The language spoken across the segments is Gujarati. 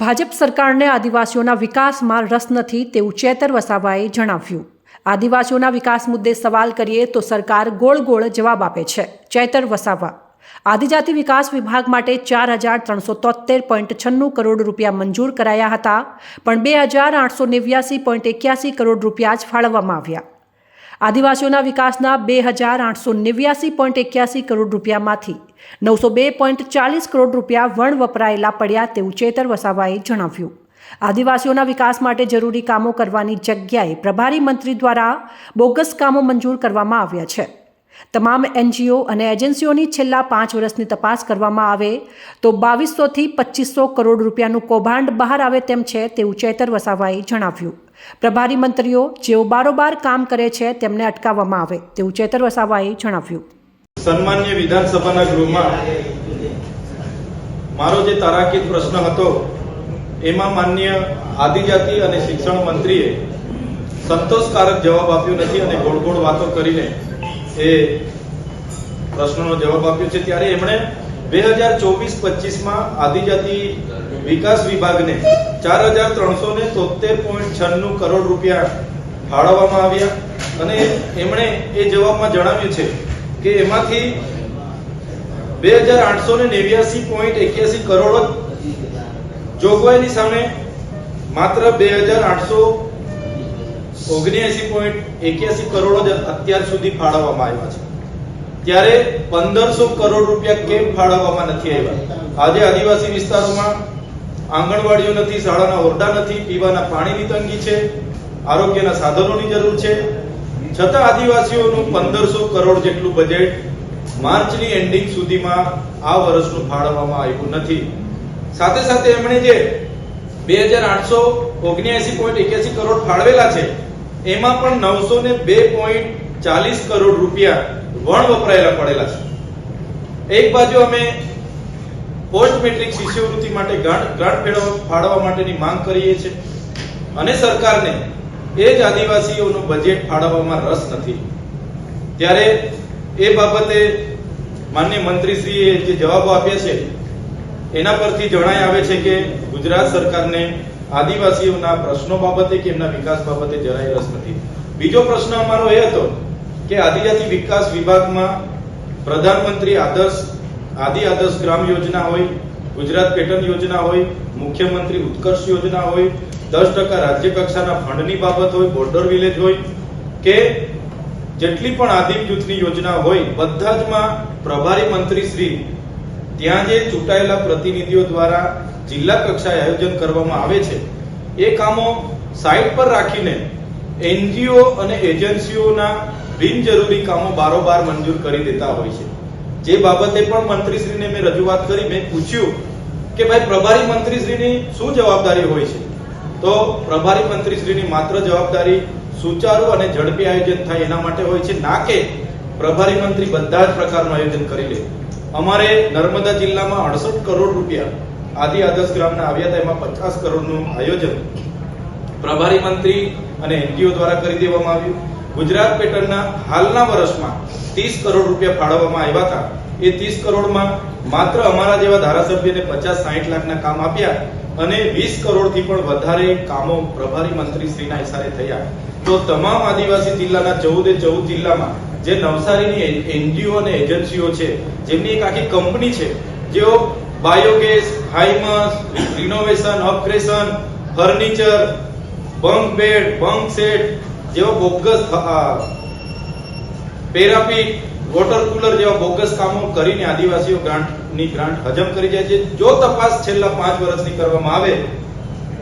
ભાજપ સરકારને આદિવાસીઓના વિકાસમાં રસ નથી તેવું ચેતર વસાવાએ જણાવ્યું। આદિવાસીઓના વિકાસ મુદ્દે સવાલ કરીએ તો સરકાર ગોળ ગોળ જવાબ આપે છે। ચેતર વસાવા આદિજાતિ વિકાસ વિભાગ માટે 4,373.96 કરોડ રૂપિયા મંજૂર કરાયા હતા, પણ 2,889.81 કરોડ રૂપિયા જ ફાળવવામાં આવ્યા। આદિવાસીઓના વિકાસના 2,889.81 કરોડ રૂપિયામાંથી 902.40 કરોડ રૂપિયા વણ વપરાયેલા પડ્યા તેવું ચેતર વસાવાએ જણાવ્યું। આદિવાસીઓના વિકાસ માટે જરૂરી કામો કરવાની જગ્યાએ પ્રભારી મંત્રી દ્વારા બોગસ કામો મંજૂર કરવામાં આવ્યા છે। તમામ NGO અને એજન્સીઓની છેલ્લા 5 વર્ષની તપાસ કરવામાં આવે તો 2200 થી 2500 કરોડ રૂપિયાનું કૌભાંડ બહાર આવે તેમ છે તેવું ચેતર વસાવાએ જણાવ્યું। પ્રભારી મંત્રીઓ જેઓ બારોબાર કામ કરે છે તેમને અટકાવવામાં આવે તેવું ચેતર વસાવાએ જણાવ્યું। સન્માનીય વિધાનસભાના ગૃહમાં મારો જે તારાકીદ પ્રશ્ન હતો એમાં માનનીય આદિજાતિ અને શિક્ષણ મંત્રીએ સંતોષકારક જવાબ આપ્યો નથી અને ગોળ ગોળ વાતો કરીને એ પ્રશ્નનો જવાબ આપ્યો છે। ત્યારે એમણે 2024-25માં આદિજાતિ વિકાસ વિભાગને 4,373.96 કરોડ રૂપિયા ફાળવવામાં આવ્યા અને એમણે એ જવાબમાં જણાવ્યું છે કે એમાંથી 2,889.81 કરોડ જોગવાઈની સામે માત્ર 2,879.81 કરોડ જ અત્યાર સુધી ફાળવવામાં આવ્યા છે। ત્યારે 1,500 કરોડ રૂપિયા કેમ ફાળવવામાં નથી આવ્યા? આજે આદિવાસી વિસ્તારોમાં આંગણવાડીઓ નથી, શાળાના ઓરડા નથી, પીવાના પાણીની તંગી છે, આરોગ્યના સાધનોની જરૂર છે, છતાં આદિવાસીઓનું 1,500 કરોડ જેટલું બજેટ માર્ચની એન્ડિંગ સુધીમાં આ વર્ષનું ફાળવવામાં આવ્યું નથી। સાથે સાથે એમણે જે 2,879.81 કરોડ ફાળવેલા છે એમાં પણ 902.40 કરોડ રૂપિયા વણ વપરાયેલા પડેલા છે। એક બાજુ અમે પોસ્ટ મેટ્રિક શિષ્યવૃત્તિ માટે ગ્રાન્ટ ફાળવવા માટેની માંગ કરીએ છીએ અને સરકારને એ જ આદિવાસીઓનું બજેટ ફાળવવામાં રસ નથી। ત્યારે એ બાબતે માનનીય મંત્રીશ્રીએ જે જવાબો આપ્યા છે એના પરથી જણાય આવે છે કે ગુજરાત સરકારને આદિવાસીઓના પ્રશ્નો બાબતે કે એમના વિકાસ બાબતે જરાય રસ નથી। બીજો પ્રશ્ન અમારો એ હતો કે આદિજાતિ વિકાસ વિભાગમાં પ્રધાનમંત્રી આદર્શ ગ્રામ યોજના હોય, ગુજરાત પેટર્ન યોજના હોય, મુખ્યમંત્રી ઉત્કર્ષ યોજના હોય, 10% રાજ્ય કક્ષાના ફંડની બાબત હોય, બોર્ડર વિલેજ હોય કે જેટલી પણ આદિમ જૂથની યોજના હોય બધા જમાં પ્રભારી મંત્રી શ્રી ત્યાં જે ચૂંટાયેલા પ્રતિનિધિઓ દ્વારા જિલ્લા કક્ષાએ આયોજન કરવામાં આવે છે એ કામો સાઇટ પર રાખીને NGO અને એજન્સીઓના બિનજરૂરી કામો બારોબાર મંજૂર કરી દેતા હોય છે। જે બાબતે પણ મંત્રીશ્રીને મેં રજૂઆત કરી, મેં પૂછ્યું કે ભાઈ પ્રભારી મંત્રીશ્રીની શું જવાબદારી હોય છે? તો પ્રભારી મંત્રીશ્રીની માત્ર જવાબદારી સુચારું અને ઝડપી આયોજન થાય એના માટે હોય છે, ના કે પ્રભારી મંત્રી બધા જ પ્રકારનું આયોજન કરી લે। અમારે નર્મદા જિલ્લામાં 68 કરોડ રૂપિયા આદર્શ ગ્રામના આવ્યા હતા, એમાં 50 કરોડનું આયોજન પ્રભારી મંત્રી અને NGO દ્વારા કરી દેવામાં આવ્યું। ગુજરાત પેટર્નના હાલના વર્ષમાં 30 કરોડ રૂપિયા ફાળવવામાં આવ્યા હતા। એ 30 કરોડમાં માત્ર અમારા જેવા ધારાસભ્યને 50-60 લાખના કામ આપ્યા અને 20 કરોડથી પણ વધારે કામો પ્રભારી મંત્રી શ્રીના ઇશારે થયા। તો તમામ આદિવાસી જિલ્લાના 14 જિલ્લામાં જે નવસારીની NGO અને એજન્સીઓ છે જેમની એક આખી કંપની છે, જેઓ બાયોગેસ, હાઇમસ, renovation, upgradation, furniture, bunk bed, bunk set જેવા બોગસ પેરાપીટ, વોટર કુલર જેવા બોગસ કામો કરીને આદિવાસીઓ ગ્રાન્ટ હજમ કરી જાય છે। જો તપાસ છેલ્લા 5 વર્ષની કરવામાં આવે,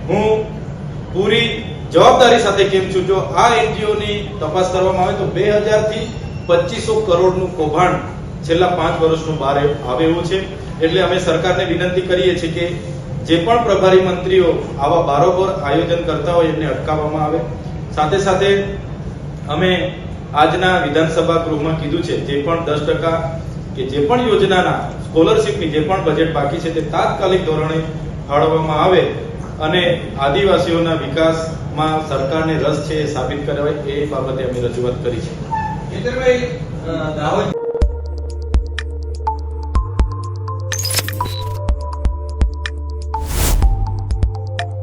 હું પૂરી જવાબદારી સાથે કેમ છું, જો આ NGO ની તપાસ કરવામાં આવે તો 2,000 થી 2,500 કરોડનું કૌભાંડ છેલ્લા 5 વર્ષનું બહાર આવે એવું છે। એટલે અમે સરકારને વિનંતી કરીએ છીએ કે જે પણ પ્રભારી મંત્રીઓ આવા બારોબાર આયોજન કરતા હોય એમને અટકાવવામાં આવે। સાથે સાથે અમે આજના વિધાનસભા ગૃહમાં કીધું છે જે પણ 10% કે જે પણ યોજનાના સ્કોલરશીપની જે પણ બજેટ બાકી છે તે તાત્કાલિક ધોરણે ફાળવવામાં આવે અને આદિવાસીઓના વિકાસમાં સરકારને રસ છે એ સાબિત કરાય, એ બાબતે અમે રજૂઆત કરી છે।